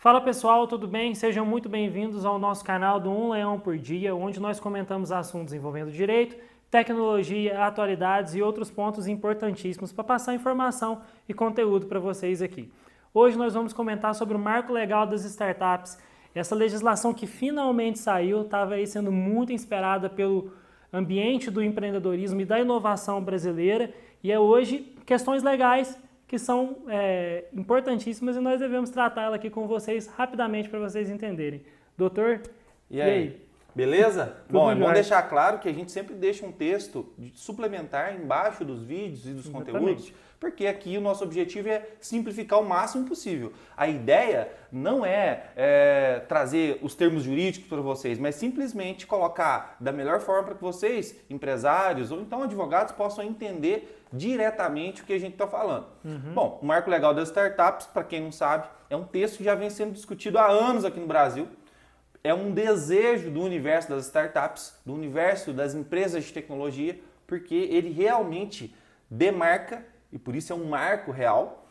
Fala pessoal, tudo bem? Sejam muito bem-vindos ao nosso canal do Um Leão por Dia, onde nós comentamos assuntos envolvendo direito, tecnologia, atualidades e outros pontos importantíssimos para passar informação e conteúdo para vocês aqui. Hoje nós vamos comentar sobre o marco legal das startups, essa legislação que finalmente saiu, estava aí sendo muito esperada pelo ambiente do empreendedorismo e da inovação brasileira, e é hoje questões legais que são importantíssimas e nós devemos tratá-la aqui com vocês rapidamente para vocês entenderem. Doutor, e aí? Beleza? Tudo Bom, é bom jóia. deixar claro que a gente sempre deixa um texto suplementar embaixo dos vídeos e dos conteúdos, porque aqui o nosso objetivo é simplificar o máximo possível. A ideia não é trazer os termos jurídicos para vocês, mas simplesmente colocar da melhor forma para que vocês, empresários ou então advogados, possam entender diretamente o que a gente está falando. Bom, o Marco Legal das Startups, para quem não sabe, é um texto que já vem sendo discutido há anos aqui no Brasil. É um desejo do universo das startups, do universo das empresas de tecnologia, porque ele realmente demarca, e por isso é um marco real,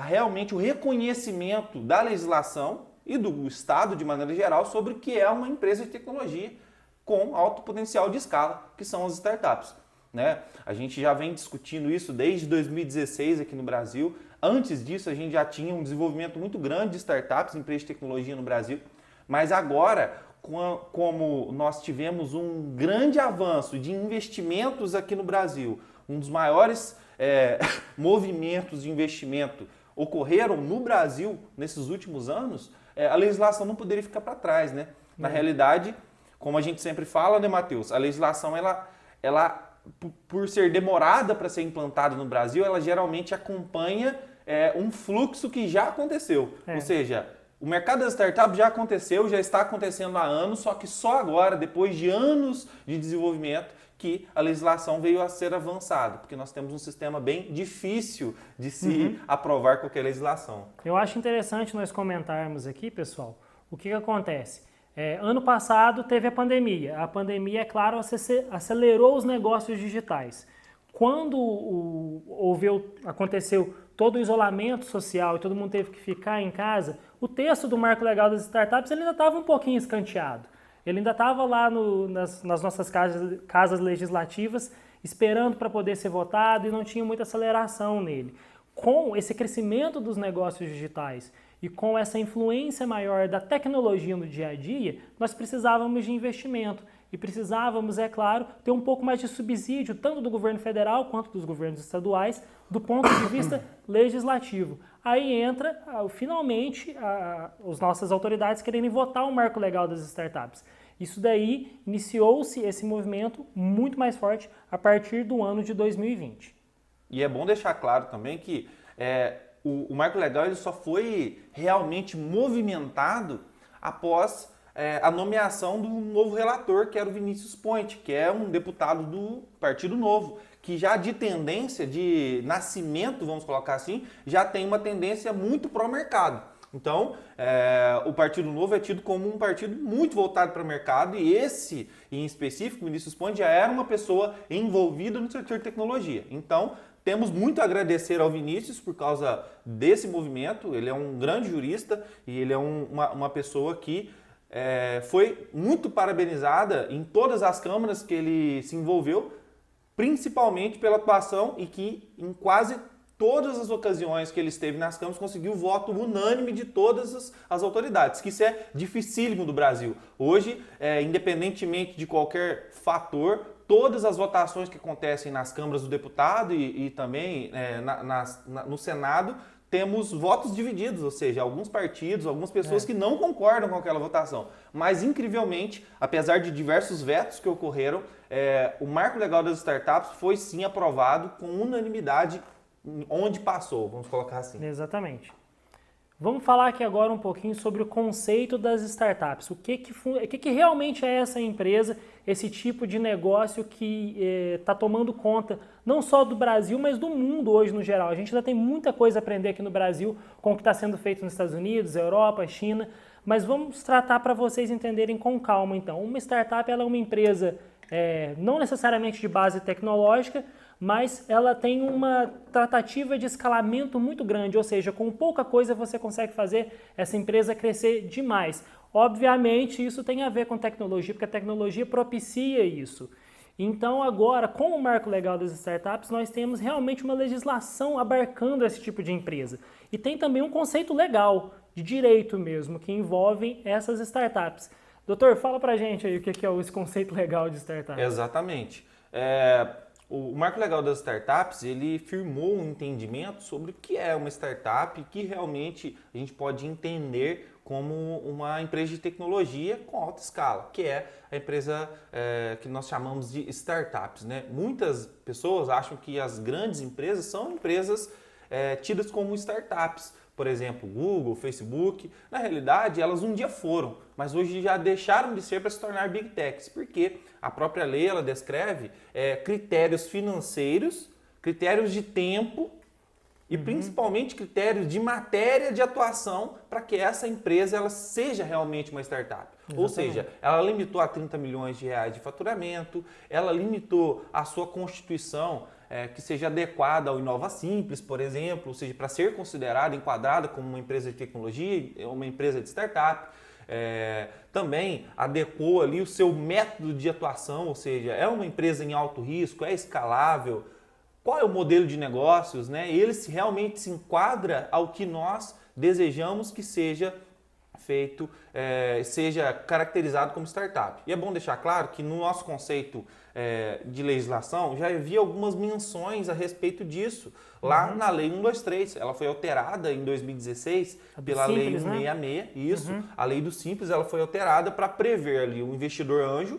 realmente o reconhecimento da legislação e do Estado de maneira geral sobre o que é uma empresa de tecnologia com alto potencial de escala, que são as startups. Né? A gente já vem discutindo isso desde 2016 aqui no Brasil. Antes disso, a gente já tinha um desenvolvimento muito grande de startups, empresas de tecnologia no Brasil. Mas agora, como nós tivemos um grande avanço de investimentos aqui no Brasil, um dos maiores movimentos de investimento ocorreram no Brasil nesses últimos anos, a legislação não poderia ficar para trás. Né? Na realidade, como a gente sempre fala, né, Matheus? A legislação, ela por ser demorada para ser implantada no Brasil, ela geralmente acompanha um fluxo que já aconteceu. Ou seja, o mercado das startups já aconteceu, já está acontecendo há anos, só que só agora, depois de anos de desenvolvimento, que a legislação veio a ser avançada, porque nós temos um sistema bem difícil de se aprovar qualquer legislação. Eu acho interessante nós comentarmos aqui, pessoal, o que acontece. Ano passado teve a pandemia. A pandemia, é claro, acelerou os negócios digitais. Quando aconteceu todo o isolamento social e todo mundo teve que ficar em casa, o texto do Marco Legal das Startups ele ainda estava um pouquinho escanteado. Ele ainda estava lá nas nossas casas legislativas esperando para poder ser votado e não tinha muita aceleração nele. Com esse crescimento dos negócios digitais e com essa influência maior da tecnologia no dia a dia, nós precisávamos de investimento e precisávamos, é claro, ter um pouco mais de subsídio, tanto do governo federal quanto dos governos estaduais, do ponto de vista legislativo. Aí entra, finalmente, as nossas autoridades querendo votar o Marco Legal das Startups. Isso daí, iniciou-se esse movimento muito mais forte a partir do ano de 2020. E é bom deixar claro também que o Marco Legal ele só foi realmente movimentado após a nomeação do novo relator, que era o Vinícius Poit, que é um deputado do Partido Novo, que já de tendência, de nascimento, vamos colocar assim, já tem uma tendência muito pró-mercado. Então, o Partido Novo é tido como um partido muito voltado para o mercado e esse, em específico, o Vinícius Poit, já era uma pessoa envolvida no setor de tecnologia. Então, temos muito a agradecer ao Vinícius por causa desse movimento. Ele é um grande jurista e ele é uma pessoa que foi muito parabenizada em todas as câmaras que ele se envolveu, principalmente pela atuação e que em quase todas as ocasiões que ele esteve nas câmaras conseguiu o voto unânime de todas as autoridades, que isso é dificílimo do Brasil. Hoje, independentemente de qualquer fator, todas as votações que acontecem nas câmaras do deputado e também no Senado, temos votos divididos, ou seja, alguns partidos, algumas pessoas que não concordam com aquela votação. Mas, incrivelmente, apesar de diversos vetos que ocorreram, o Marco Legal das Startups foi sim aprovado com unanimidade onde passou, vamos colocar assim. Exatamente. Vamos falar aqui agora um pouquinho sobre o conceito das startups. O que realmente é essa empresa, esse tipo de negócio que está tomando conta não só do Brasil, mas do mundo hoje no geral. A gente ainda tem muita coisa a aprender aqui no Brasil com o que está sendo feito nos Estados Unidos, Europa, China, mas vamos tratar para vocês entenderem com calma então. Uma startup ela é uma empresa não necessariamente de base tecnológica, mas ela tem uma tratativa de escalamento muito grande, ou seja, com pouca coisa você consegue fazer essa empresa crescer demais. Obviamente, isso tem a ver com tecnologia, porque a tecnologia propicia isso. Então, agora, com o marco legal das startups, nós temos realmente uma legislação abarcando esse tipo de empresa. E tem também um conceito legal, de direito mesmo, que envolve essas startups. Doutor, fala pra gente aí o que é esse conceito legal de startup. Exatamente. O marco legal das startups, ele firmou um entendimento sobre o que é uma startup, que realmente a gente pode entender como uma empresa de tecnologia com alta escala, que é a empresa que nós chamamos de startups, né? Muitas pessoas acham que as grandes empresas são empresas tidas como startups, por exemplo, Google, Facebook. Na realidade, elas um dia foram, mas hoje já deixaram de ser para se tornar Big Techs, porque a própria lei ela descreve critérios financeiros, critérios de tempo e principalmente critérios de matéria de atuação para que essa empresa ela seja realmente uma startup. Exatamente. Ou seja, ela limitou a 30 milhões de reais de faturamento, ela limitou a sua constituição que seja adequada ao Inova Simples, por exemplo, ou seja, para ser considerada, enquadrada como uma empresa de tecnologia, uma empresa de startup. Também adequou ali o seu método de atuação, ou seja, é uma empresa em alto risco, é escalável, qual é o modelo de negócios, né? Ele realmente se enquadra ao que nós desejamos que seja feito, seja caracterizado como startup. E é bom deixar claro que no nosso conceito de legislação já havia algumas menções a respeito disso. Lá na Lei 123, ela foi alterada em 2016 pela Lei 166, isso, a Lei do Simples, ela foi alterada para prever ali o investidor anjo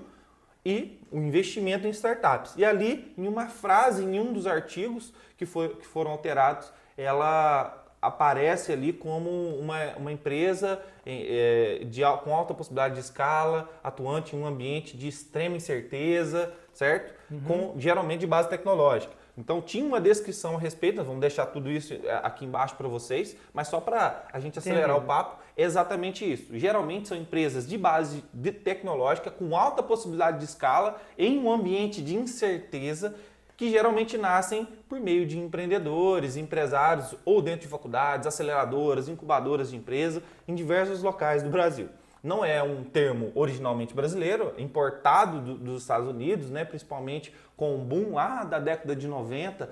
e o investimento em startups. E ali, em uma frase, em um dos artigos que foram alterados, ela aparece ali como uma empresa com alta possibilidade de escala, atuante em um ambiente de extrema incerteza, certo? Geralmente de base tecnológica. Então tinha uma descrição a respeito, nós vamos deixar tudo isso aqui embaixo para vocês, mas só para a gente acelerar o papo, é exatamente isso. Geralmente são empresas de base tecnológica com alta possibilidade de escala em um ambiente de incerteza que geralmente nascem por meio de empreendedores, empresários ou dentro de faculdades, aceleradoras, incubadoras de empresa em diversos locais do Brasil. Não é um termo originalmente brasileiro, importado dos Estados Unidos, né, principalmente com o boom lá da década de 90,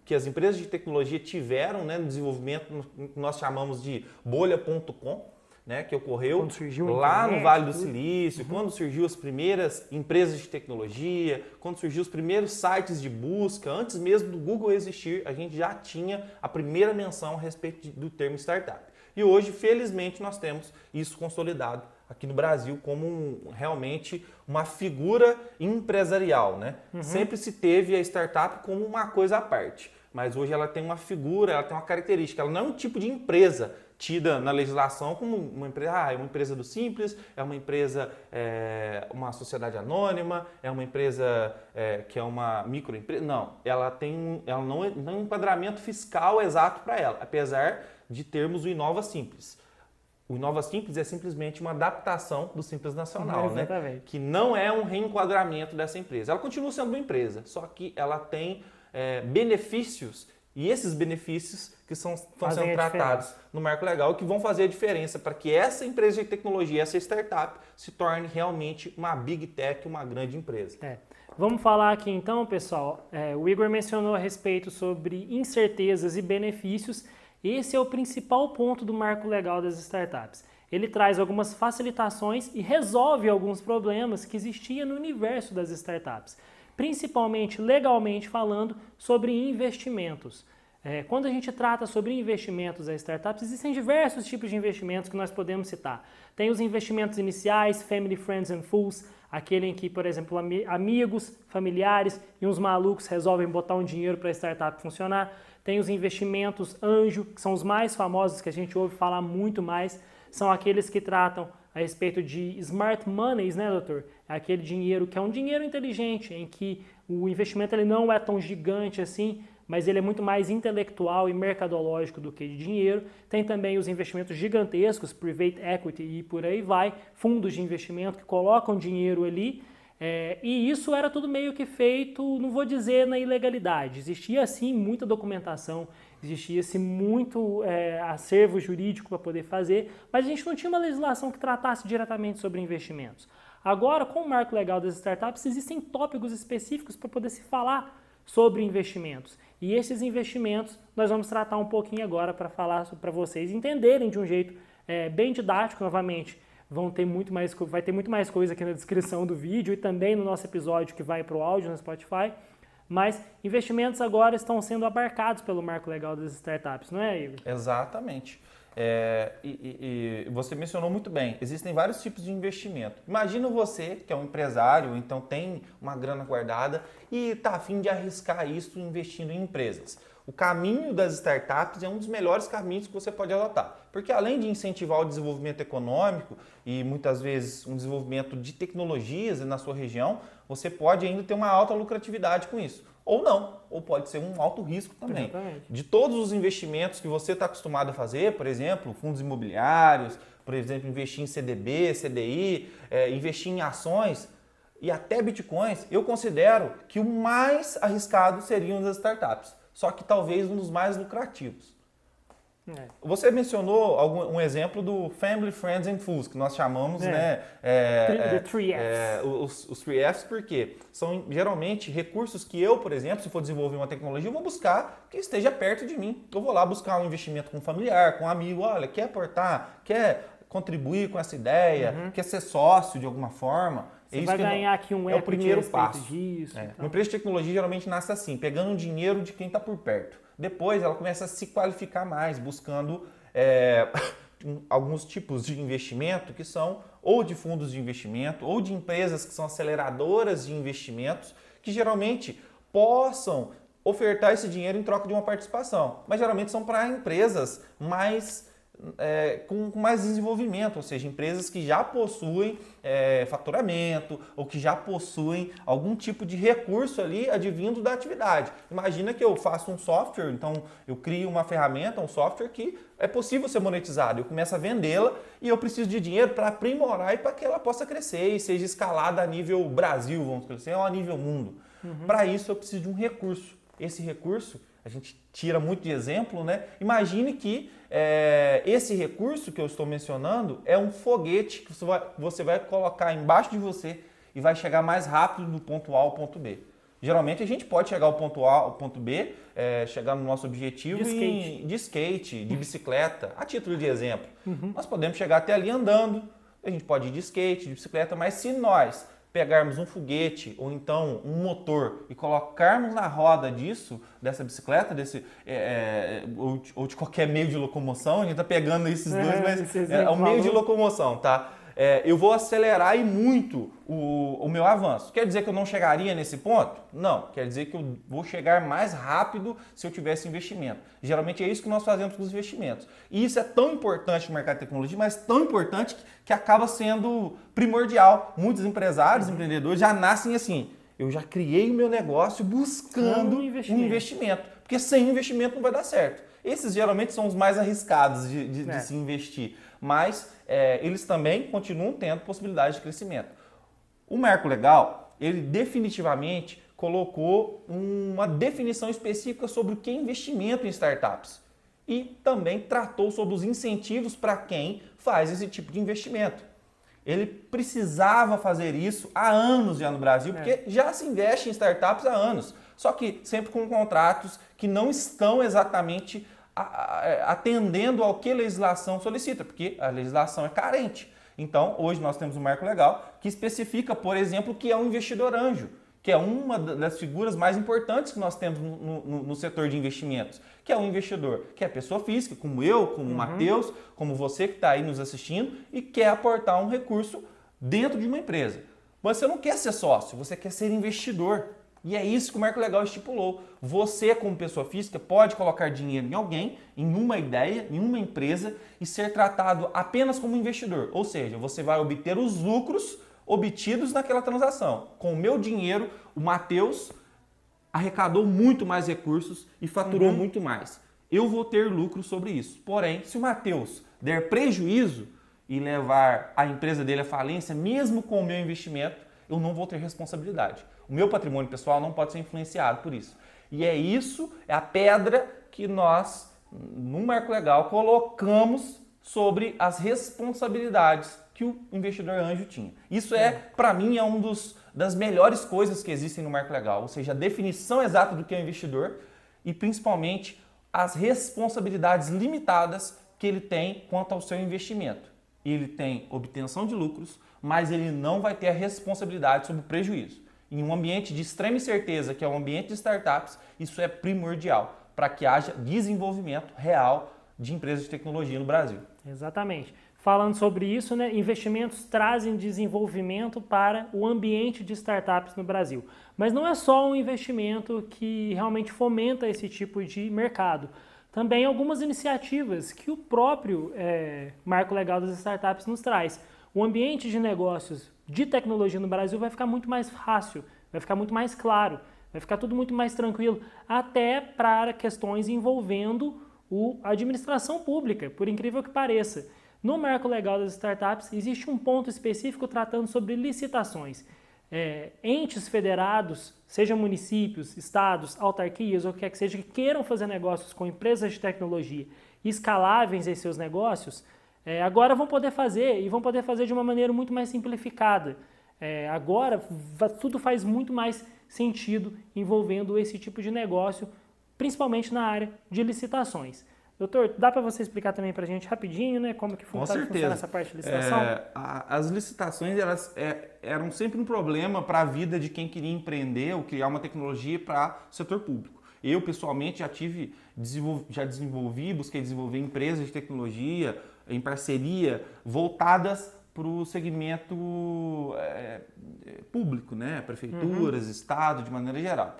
que as empresas de tecnologia tiveram, né, no desenvolvimento que nós chamamos de bolha.com, né, que ocorreu lá no Vale do Silício, quando surgiu as primeiras empresas de tecnologia, quando surgiu os primeiros sites de busca, antes mesmo do Google existir, a gente já tinha a primeira menção a respeito do termo startup. E hoje, felizmente, nós temos isso consolidado aqui no Brasil como realmente uma figura empresarial, né? Sempre se teve a startup como uma coisa à parte, mas hoje ela tem uma figura, ela tem uma característica, ela não é um tipo de empresa tida na legislação como uma empresa, é uma empresa do Simples, é uma empresa, uma sociedade anônima, é uma empresa que é uma microempresa. Não, ela não é um enquadramento fiscal exato para ela, apesar de termos o Inova Simples. O Inova Simples é simplesmente uma adaptação do Simples Nacional, né? Que não é um reenquadramento dessa empresa. Ela continua sendo uma empresa, só que ela tem benefícios, e esses benefícios que estão sendo tratados no marco legal que vão fazer a diferença para que essa empresa de tecnologia, essa startup, se torne realmente uma Big Tech, uma grande empresa. Vamos falar aqui então, pessoal. O Igor mencionou a respeito sobre incertezas e benefícios. Esse é o principal ponto do marco legal das startups. Ele traz algumas facilitações e resolve alguns problemas que existiam no universo das startups, principalmente legalmente falando sobre investimentos. Quando a gente trata sobre investimentos em startups, existem diversos tipos de investimentos que nós podemos citar. Tem os investimentos iniciais, Family, Friends and Fools, aquele em que, por exemplo, amigos, familiares e uns malucos resolvem botar um dinheiro para a startup funcionar. Tem os investimentos anjo, que são os mais famosos, que a gente ouve falar muito mais, são aqueles que tratam a respeito de smart monies, né, doutor? É aquele dinheiro que é um dinheiro inteligente, em que o investimento ele não é tão gigante assim, mas ele é muito mais intelectual e mercadológico do que de dinheiro. Tem também os investimentos gigantescos, private equity e por aí vai, fundos de investimento que colocam dinheiro ali. E isso era tudo meio que feito, não vou dizer na ilegalidade, existia sim muita documentação, existia sim muito acervo jurídico para poder fazer, mas a gente não tinha uma legislação que tratasse diretamente sobre investimentos. Agora, com o marco legal das startups, existem tópicos específicos para poder se falar sobre investimentos. E esses investimentos nós vamos tratar um pouquinho agora para falar para vocês entenderem de um jeito bem didático, novamente. Vai ter muito mais coisa aqui na descrição do vídeo e também no nosso episódio que vai para o áudio no Spotify. Mas investimentos agora estão sendo abarcados pelo marco legal das startups, não é, Igor? Exatamente. E você mencionou muito bem, existem vários tipos de investimento. Imagina você que é um empresário, então tem uma grana guardada e está a fim de arriscar isso investindo em empresas. O caminho das startups é um dos melhores caminhos que você pode adotar, porque além de incentivar o desenvolvimento econômico e muitas vezes um desenvolvimento de tecnologias na sua região, você pode ainda ter uma alta lucratividade com isso. Ou não, ou pode ser um alto risco também. Exatamente. De todos os investimentos que você está acostumado a fazer, por exemplo, fundos imobiliários, por exemplo, investir em CDB, CDI, investir em ações e até bitcoins, eu considero que o mais arriscado seriam as startups, só que talvez um dos mais lucrativos. Você mencionou um exemplo do Family, Friends and Fools, que nós chamamos, né? The 3Fs. Os 3Fs, porque são geralmente recursos que eu, por exemplo, se for desenvolver uma tecnologia, eu vou buscar que esteja perto de mim. Eu vou lá buscar um investimento com um familiar, com um amigo, olha, quer aportar, quer contribuir com essa ideia, quer ser sócio de alguma forma. Você vai ganhar aqui um é o primeiro passo. Disso, Uma empresa de tecnologia geralmente nasce assim, pegando dinheiro de quem está por perto. Depois ela começa a se qualificar mais, buscando alguns tipos de investimento que são ou de fundos de investimento ou de empresas que são aceleradoras de investimentos que geralmente possam ofertar esse dinheiro em troca de uma participação. Mas geralmente são para empresas mais com mais desenvolvimento, ou seja, empresas que já possuem faturamento ou que já possuem algum tipo de recurso ali advindo da atividade. Imagina que eu faço um software, então eu crio uma ferramenta, um software que é possível ser monetizado, eu começo a vendê-la e eu preciso de dinheiro para aprimorar e para que ela possa crescer e seja escalada a nível Brasil, vamos crescer, ou a nível mundo. Para isso eu preciso de um recurso. Esse recurso a gente tira muito de exemplo, né? Imagine que esse recurso que eu estou mencionando é um foguete que você vai colocar embaixo de você e vai chegar mais rápido do ponto A ao ponto B. Geralmente a gente pode chegar ao ponto A ao ponto B, chegar no nosso objetivo de skate, de bicicleta, a título de exemplo. Nós podemos chegar até ali andando, a gente pode ir de skate, de bicicleta, mas se nós pegarmos um foguete ou então um motor e colocarmos na roda dessa bicicleta, ou de qualquer meio de locomoção, a gente está pegando esses dois, mas é um meio de locomoção, tá? Eu vou acelerar e muito o meu avanço. Quer dizer que eu não chegaria nesse ponto? Não, quer dizer que eu vou chegar mais rápido se eu tivesse investimento. Geralmente é isso que nós fazemos com os investimentos. E isso é tão importante no mercado de tecnologia, mas tão importante que acaba sendo primordial. Muitos empresários, empreendedores já nascem assim. Eu já criei o meu negócio buscando um investimento. Porque sem investimento não vai dar certo. Esses geralmente são os mais arriscados de se investir. Mas eles também continuam tendo possibilidade de crescimento. O marco legal, ele definitivamente colocou uma definição específica sobre o que é investimento em startups. E também tratou sobre os incentivos para quem faz esse tipo de investimento. Ele precisava fazer isso há anos já no Brasil, porque já se investe em startups há anos. Só que sempre com contratos que não estão exatamente atendendo ao que a legislação solicita, porque a legislação é carente. Então, hoje nós temos um marco legal que especifica, por exemplo, o que é um investidor anjo, que é uma das figuras mais importantes que nós temos no setor de investimentos, que é um investidor, que é pessoa física, como eu, como o Matheus, como você que está aí nos assistindo e quer aportar um recurso dentro de uma empresa. Mas você não quer ser sócio, você quer ser investidor. E é isso que o marco legal estipulou. Você, como pessoa física, pode colocar dinheiro em alguém, em uma ideia, em uma empresa e ser tratado apenas como investidor. Ou seja, você vai obter os lucros obtidos naquela transação. Com o meu dinheiro, o Matheus arrecadou muito mais recursos e faturou muito mais. Eu vou ter lucro sobre isso. Porém, se o Matheus der prejuízo e levar a empresa dele à falência, mesmo com o meu investimento, eu não vou ter responsabilidade. O meu patrimônio pessoal não pode ser influenciado por isso. E é a pedra que nós, no marco legal, colocamos sobre as responsabilidades que o investidor anjo tinha. Isso para mim, é das melhores coisas que existem no marco legal, ou seja, a definição exata do que é um investidor e principalmente as responsabilidades limitadas que ele tem quanto ao seu investimento. Ele tem obtenção de lucros, mas ele não vai ter a responsabilidade sobre o prejuízo. Em um ambiente de extrema incerteza, que é o ambiente de startups, isso é primordial para que haja desenvolvimento real de empresas de tecnologia no Brasil. Exatamente. Falando sobre isso, né, investimentos trazem desenvolvimento para o ambiente de startups no Brasil. Mas não é só um investimento que realmente fomenta esse tipo de mercado. Também algumas iniciativas que o próprio Marco Legal das Startups nos traz. O ambiente de negócios de tecnologia no Brasil vai ficar muito mais fácil, vai ficar muito mais claro, vai ficar tudo muito mais tranquilo, até para questões envolvendo a administração pública, por incrível que pareça. No Marco Legal das Startups existe um ponto específico tratando sobre licitações. Entes federados, seja municípios, estados, autarquias ou o que quer que seja, que queiram fazer negócios com empresas de tecnologia escaláveis em seus negócios, agora vão poder fazer e vão poder fazer de uma maneira muito mais simplificada. Agora tudo faz muito mais sentido envolvendo esse tipo de negócio, principalmente na área de licitações. Doutor, dá para você explicar também para a gente rapidinho, né, como que funciona essa parte de licitação? As licitações elas eram sempre um problema para a vida de quem queria empreender ou criar uma tecnologia para o setor público. Eu, pessoalmente, já busquei desenvolver empresas de tecnologia em parceria voltadas para o segmento público, né? Prefeituras, estado, de maneira geral.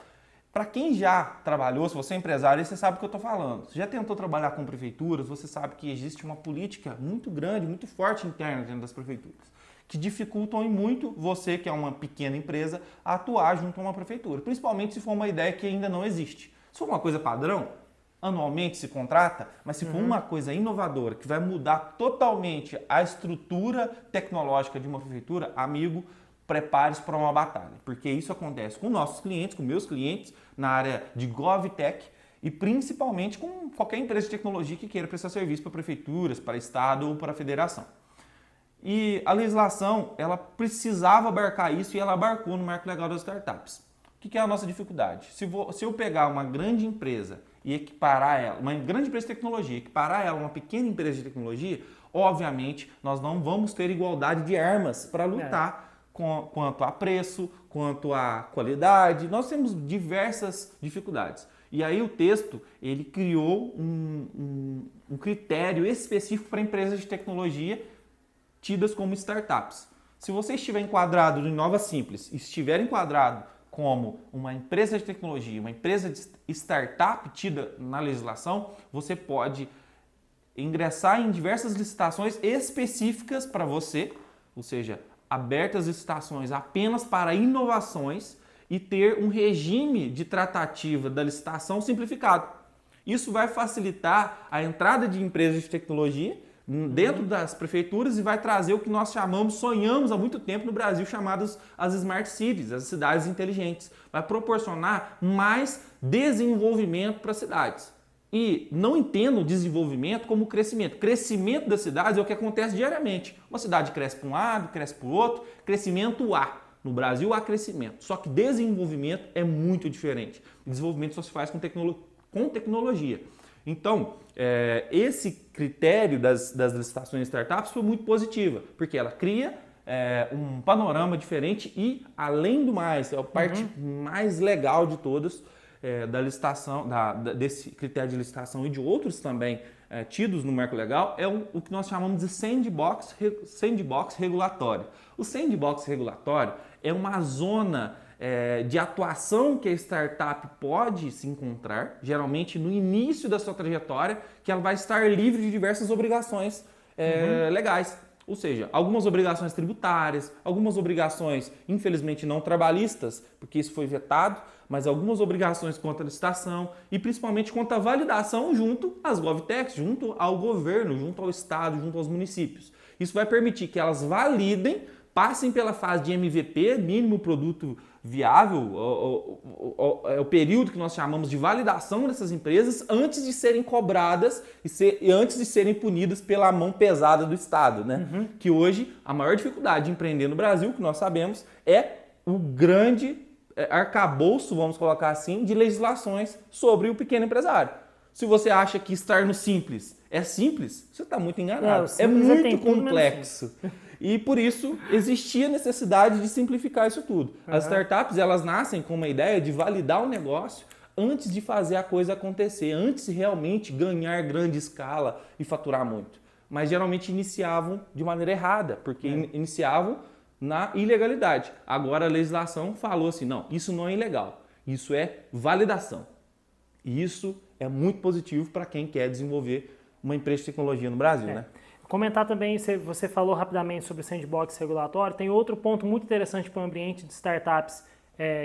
Para quem já trabalhou, se você é empresário, você sabe o que eu estou falando. Se já tentou trabalhar com prefeituras, você sabe que existe uma política muito grande, muito forte interna dentro das prefeituras, que dificultam muito você, que é uma pequena empresa, a atuar junto a uma prefeitura, principalmente se for uma ideia que ainda não existe. Se for uma coisa padrão, anualmente se contrata, mas se for uma coisa inovadora, que vai mudar totalmente a estrutura tecnológica de uma prefeitura, amigo, prepare-se para uma batalha, porque isso acontece com nossos clientes, com meus clientes, na área de GovTech e principalmente com qualquer empresa de tecnologia que queira prestar serviço para prefeituras, para estado ou para a federação. E a legislação, ela precisava abarcar isso e ela abarcou no Marco Legal das Startups. O que é a nossa dificuldade? Se eu pegar uma grande empresa e equiparar ela, uma grande empresa de tecnologia, equiparar ela a uma pequena empresa de tecnologia, obviamente nós não vamos ter igualdade de armas para lutar quanto a preço, quanto a qualidade. Nós temos diversas dificuldades. E aí o texto, ele criou um critério específico para empresas de tecnologia tidas como startups. Se você estiver enquadrado no Inova Simples, estiver enquadrado como uma empresa de tecnologia, uma empresa de startup tida na legislação, você pode ingressar em diversas licitações específicas para você, ou seja, abertas licitações apenas para inovações e ter um regime de tratativa da licitação simplificado. Isso vai facilitar a entrada de empresas de tecnologia dentro das prefeituras e vai trazer o que nós sonhamos há muito tempo no Brasil, chamadas as Smart Cities, as cidades inteligentes. Vai proporcionar mais desenvolvimento para as cidades. E não entendo desenvolvimento como crescimento. Crescimento das cidades é o que acontece diariamente. Uma cidade cresce para um lado, cresce para o outro, crescimento há. No Brasil há crescimento, só que desenvolvimento é muito diferente. Desenvolvimento só se faz com tecnologia. Então, esse critério das licitações de startups foi muito positiva, porque ela cria um panorama diferente e, além do mais, é a parte mais legal de todas, da licitação, desse critério de licitação e de outros também tidos no Marco Legal, é o que nós chamamos de sandbox regulatório. O sandbox regulatório é uma zona de atuação que a startup pode se encontrar, geralmente no início da sua trajetória, que ela vai estar livre de diversas obrigações legais. Ou seja, algumas obrigações tributárias, algumas obrigações, infelizmente, não trabalhistas, porque isso foi vetado, mas algumas obrigações quanto à licitação e principalmente quanto à validação junto às GovTechs, junto ao governo, junto ao estado, junto aos municípios. Isso vai permitir que elas validem passem pela fase de MVP, mínimo produto viável, é o período que nós chamamos de validação dessas empresas antes de serem cobradas e antes de serem punidas pela mão pesada do Estado, né? Que hoje a maior dificuldade de empreender no Brasil, que nós sabemos, é o grande arcabouço, vamos colocar assim, de legislações sobre o pequeno empresário. Se você acha que estar no Simples é simples, você está muito enganado. É muito complexo. E por isso existia necessidade de simplificar isso tudo. As startups, elas nascem com uma ideia de validar o negócio antes de fazer a coisa acontecer, antes de realmente ganhar grande escala e faturar muito. Mas geralmente iniciavam de maneira errada, porque iniciavam na ilegalidade. Agora a legislação falou assim, não, isso não é ilegal, isso é validação. E isso é muito positivo para quem quer desenvolver uma empresa de tecnologia no Brasil, né? Comentar também, você falou rapidamente sobre o sandbox regulatório, tem outro ponto muito interessante para o ambiente de startups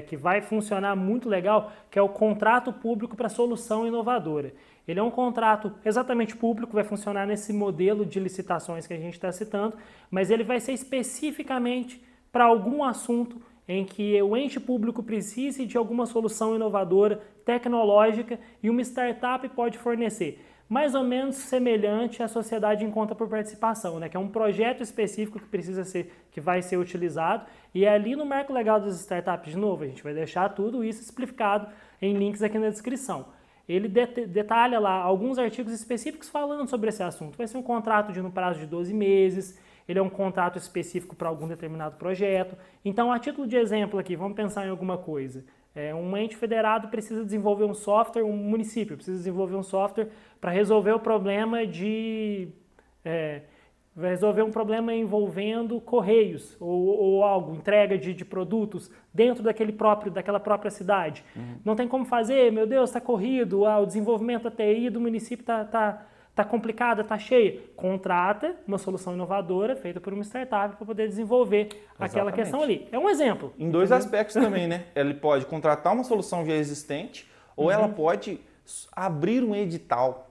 que vai funcionar muito legal, que é o contrato público para solução inovadora. Ele é um contrato exatamente público, vai funcionar nesse modelo de licitações que a gente está citando, mas ele vai ser especificamente para algum assunto em que o ente público precise de alguma solução inovadora, tecnológica, e uma startup pode fornecer. Mais ou menos semelhante à sociedade em conta por participação, né? Que é um projeto específico que vai ser utilizado, e é ali no marco legal das startups, de novo, a gente vai deixar tudo isso explicado em links aqui na descrição. Ele detalha lá alguns artigos específicos falando sobre esse assunto. Vai ser um contrato no prazo de 12 meses, ele é um contrato específico para algum determinado projeto. Então, a título de exemplo aqui, vamos pensar em alguma coisa. Um ente federado precisa desenvolver um software, um município precisa desenvolver um software para resolver o problema vai resolver um problema envolvendo correios ou algo, entrega de produtos dentro daquela própria cidade. Não tem como fazer, meu Deus, está corrido, o desenvolvimento da TI do município está complicada, está cheia. Contrata uma solução inovadora feita por uma startup para poder desenvolver aquela questão ali. É um exemplo. Em dois aspectos também, né? Ele pode contratar uma solução já existente ou ela pode abrir um edital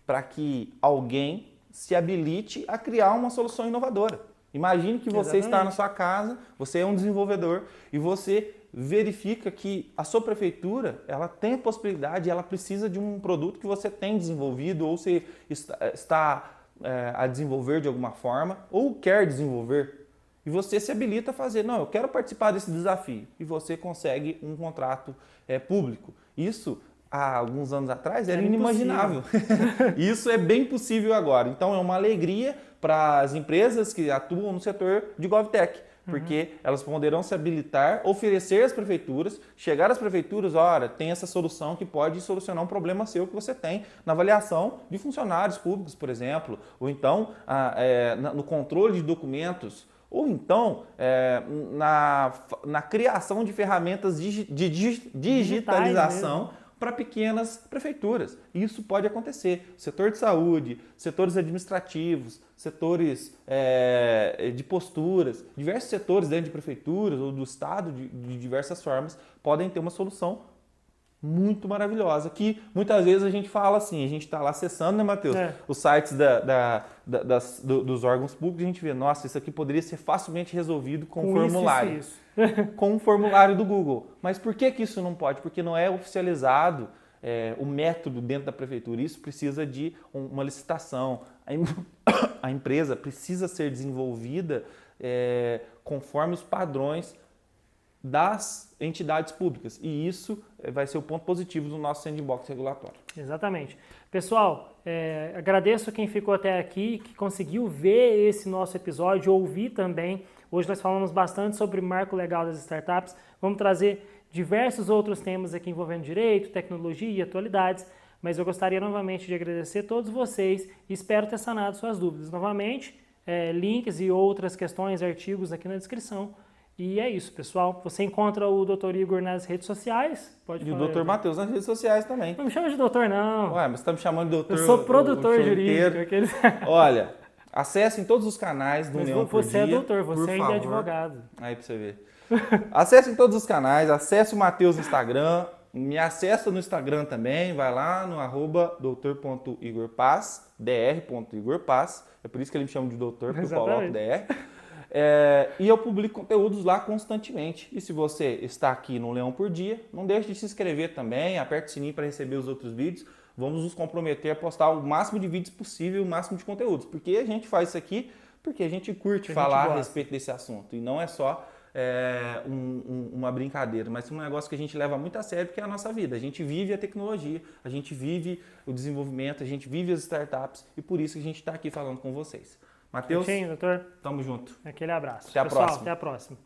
para que alguém se habilite a criar uma solução inovadora. Imagine que você está na sua casa, você é um desenvolvedor e você verifica que a sua prefeitura ela tem a possibilidade, ela precisa de um produto que você tem desenvolvido ou você está a desenvolver de alguma forma ou quer desenvolver. E você se habilita a fazer, não, eu quero participar desse desafio. E você consegue um contrato público. Isso, há alguns anos atrás, era inimaginável. Isso é bem possível agora. Então, é uma alegria para as empresas que atuam no setor de GovTech, porque elas poderão se habilitar, oferecer às prefeituras, chegar às prefeituras, olha, tem essa solução que pode solucionar um problema seu que você tem na avaliação de funcionários públicos, por exemplo, ou então no controle de documentos, ou então na criação de ferramentas de digitalização para pequenas prefeituras. Isso pode acontecer. Setor de saúde, setores administrativos, setores de posturas, diversos setores dentro de prefeituras ou do Estado, de diversas formas, podem ter uma solução muito maravilhosa, que muitas vezes a gente fala assim, a gente está lá acessando, né, Matheus? Os sites dos órgãos públicos, a gente vê, nossa, isso aqui poderia ser facilmente resolvido com um formulário. Isso. Com um formulário do Google. Mas por que isso não pode? Porque não é oficializado o método dentro da prefeitura. Isso precisa de uma licitação. A empresa precisa ser desenvolvida conforme os padrões das entidades públicas. E isso vai ser o ponto positivo do nosso sandbox regulatório. Exatamente. Pessoal, agradeço quem ficou até aqui, que conseguiu ver esse nosso episódio, ouvir também. Hoje nós falamos bastante sobre o marco legal das startups. Vamos trazer diversos outros temas aqui envolvendo direito, tecnologia e atualidades. Mas eu gostaria novamente de agradecer a todos vocês e espero ter sanado suas dúvidas. Novamente, links e outras questões, artigos aqui na descrição. E é isso, pessoal. Você encontra o Dr. Igor nas redes sociais. Pode falar. E o Dr. Matheus nas redes sociais também. Não me chama de doutor, não. Ué, mas você está me chamando de doutor. Eu sou produtor jurídico. Olha, acessem todos os canais do União por Dia. Você é doutor, você ainda é advogado. Aí pra você ver. Acessem todos os canais, acesse o Matheus no Instagram, me acessa no Instagram também, vai lá no @doutor.igorpaz, dr.igorpaz. É por isso que ele me chama de doutor, porque eu coloco dr. E eu publico conteúdos lá constantemente. E se você está aqui no Leão por Dia, não deixe de se inscrever também, aperte o sininho para receber os outros vídeos. Vamos nos comprometer a postar o máximo de vídeos possível, o máximo de conteúdos. Porque a gente faz isso aqui porque a gente curte falar a respeito desse assunto. E não é só uma brincadeira, mas um negócio que a gente leva muito a sério, porque é a nossa vida. A gente vive a tecnologia, a gente vive o desenvolvimento, a gente vive as startups e por isso que a gente está aqui falando com vocês. Matheus, doutor. tamo junto. Aquele abraço. Até a Pessoal, próxima. até a próxima.